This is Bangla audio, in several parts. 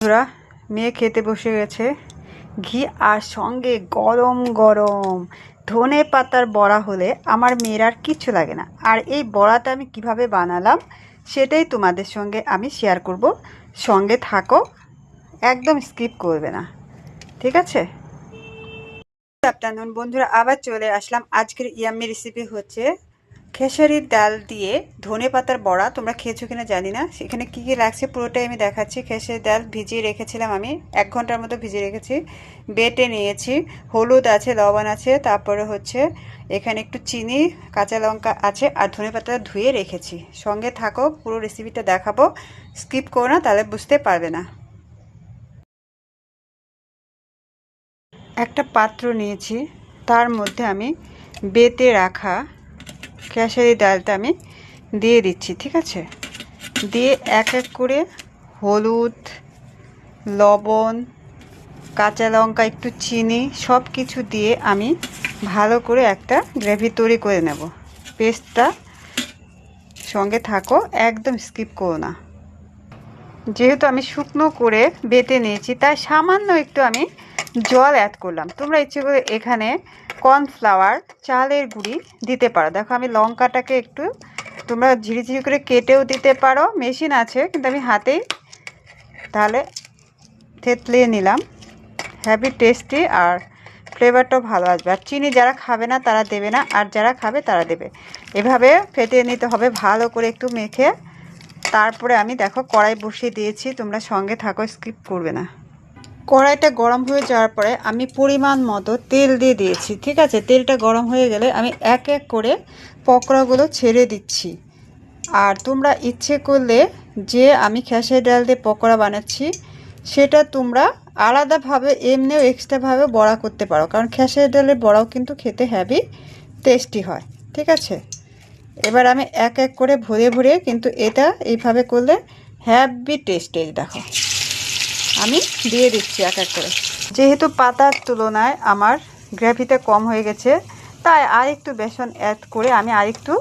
ওরা মেয়ে খেতে বসে গেছে। ঘি আর সঙ্গে গরম গরম ধনে পাতার বড়া হলে আমার মেয়ের আর কিচ্ছু লাগে না। আর এই বড়াটা আমি কিভাবে বানালাম সেটাই তোমাদের সঙ্গে আমি শেয়ার করব। সঙ্গে থাকো, একদম স্কিপ করবে না, ঠিক আছে? গুড আফটারনুন বন্ধুরা, আবার চলে আসলাম। আজকের ইয়াম্মি রেসিপি হচ্ছে খেসারির ডাল দিয়ে ধনে পাতার বড়া। তোমরা খেয়েছো কিনা জানি না। সেখানে কী কী লাগছে পুরোটাই আমি দেখাচ্ছি। খেসারির ডাল ভিজিয়ে রেখেছিলাম, আমি 1 ঘন্টার মতো ভিজিয়ে রেখেছি। বেটে নিয়েছি, হলুদ আছে, লবণ আছে, তারপরে হচ্ছে এখানে একটু চিনি, কাঁচা লঙ্কা আছে, আর ধনে পাতা ধুয়ে রেখেছি। সঙ্গে থাকো, পুরো রেসিপিটা দেখাবো, স্কিপ করো না, তাহলে বুঝতে পারবে না। একটা পাত্র নিয়েছি, তার মধ্যে আমি বেটে রাখা খেসারি ডালটা আমি দিয়ে দিচ্ছি, ঠিক আছে? দিয়ে এক এক করে হলুদ, লবণ, কাঁচা লঙ্কা, একটু চিনি সব কিছু দিয়ে আমি ভালো করে একটা গ্রেভি তৈরি করে নেব। পেস্টটা সঙ্গে থাকো, একদম স্কিপ করো না। যেহেতু আমি শুকনো করে বেটে নিয়েছি, তাই সামান্য একটু আমি জল অ্যাড করলাম। তোমরা ইচ্ছে করে এখানে কর্নফ্লাওয়ার, চালের গুঁড়ি দিতে পারো। দেখো আমি লঙ্কাটাকে একটু, তোমরা ঝিরিঝিরি করে কেটেও দিতে পারো, মেশিন আছে, কিন্তু আমি হাতেই তাহলে থেতলিয়ে নিলাম। হ্যাভি টেস্টি আর ফ্লেভারটাও ভালো আসবে। আর চিনি যারা খাবে না তারা দেবে না, আর যারা খাবে তারা দেবে। এভাবে ফেটিয়ে নিতে হবে ভালো করে একটু মেখে। তারপরে আমি দেখো কড়াই বসিয়ে দিয়েছি, তোমরা সঙ্গে থাকো, স্কিপ করবে না। কড়াইটা গরম হয়ে যাওয়ার পরে আমি পরিমাণ মতো তেল দিয়ে দিয়েছি, ঠিক আছে? তেলটা গরম হয়ে গেলে আমি এক এক করে পকোড়াগুলো ছেড়ে দিচ্ছি। আর তোমরা ইচ্ছে করলে যে আমি খেসারি ডাল দিয়ে পকোড়া বানাচ্ছি সেটা তোমরা আলাদাভাবে এমনিও এক্সট্রাভাবে বড়া করতে পারো, কারণ খেসারি ডালের বড়াও কিন্তু খেতে হ্যাভি টেস্টি হয়, ঠিক আছে? এবার আমি এক এক করে ভরে ভরে, কিন্তু এটা এইভাবে করলে হ্যাভি টেস্টি। দেখো আমি দিয়ে দিচ্ছি এক এক করে। যেহেতু পাতার তুলনায় আমার গ্রেভিটা কম হয়ে গেছে, তাই আরেকটু বেসন অ্যাড করে আমি আরেকটু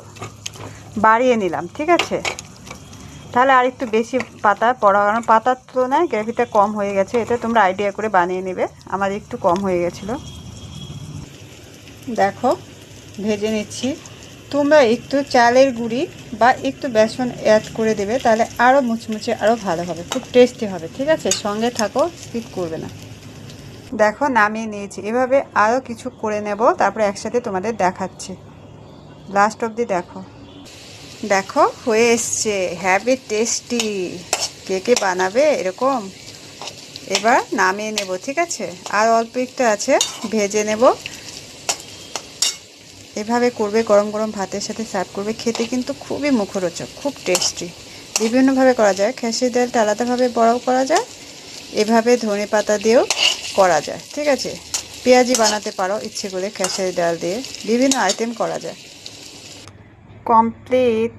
বাড়িয়ে নিলাম, ঠিক আছে? তাহলে আরেকটু বেশি পাতা পড়া, কারণ পাতার তুলনায় গ্রেভিটা কম হয়ে গেছে। এটা তোমরা আইডিয়া করে বানিয়ে নেবে। আমার একটু কম হয়ে গেছিলো। দেখো ভেজে নিচ্ছি। তোমরা একটু চালের গুঁড়ি বা একটু বেসন অ্যাড করে দেবে, তাহলে আরও মুচমুচে আরও ভালো হবে, খুব টেস্টি হবে, ঠিক আছে? সঙ্গে থাকো, স্কিপ করবে না। দেখো নামিয়ে নিয়েছি। এভাবে আরও কিছু করে নেব, তারপরে একসাথে তোমাদের দেখাচ্ছি। লাস্ট অবধি দেখো। দেখো হয়ে এসছে, হ্যাভি টেস্টি। কে কে বানাবে এরকম? এবার নামিয়ে নেব, ঠিক আছে? আর অল্প একটু আছে, ভেজে নেব। এভাবে করবে, গরম গরম ভাতের সাথে সার্ভ করবে। খেতে কিন্তু খুবই মুখরোচক, খুব টেস্টি। বিভিন্নভাবে করা যায়। খেসারি ডালটা আলাদাভাবে বড়াও করা যায়, এভাবে ধনে পাতা দিয়েও করা যায়, ঠিক আছে? পেঁয়াজি বানাতে পারো ইচ্ছে করে খেসারি ডাল দিয়ে, বিভিন্ন আইটেম করা যায়। কমপ্লিট।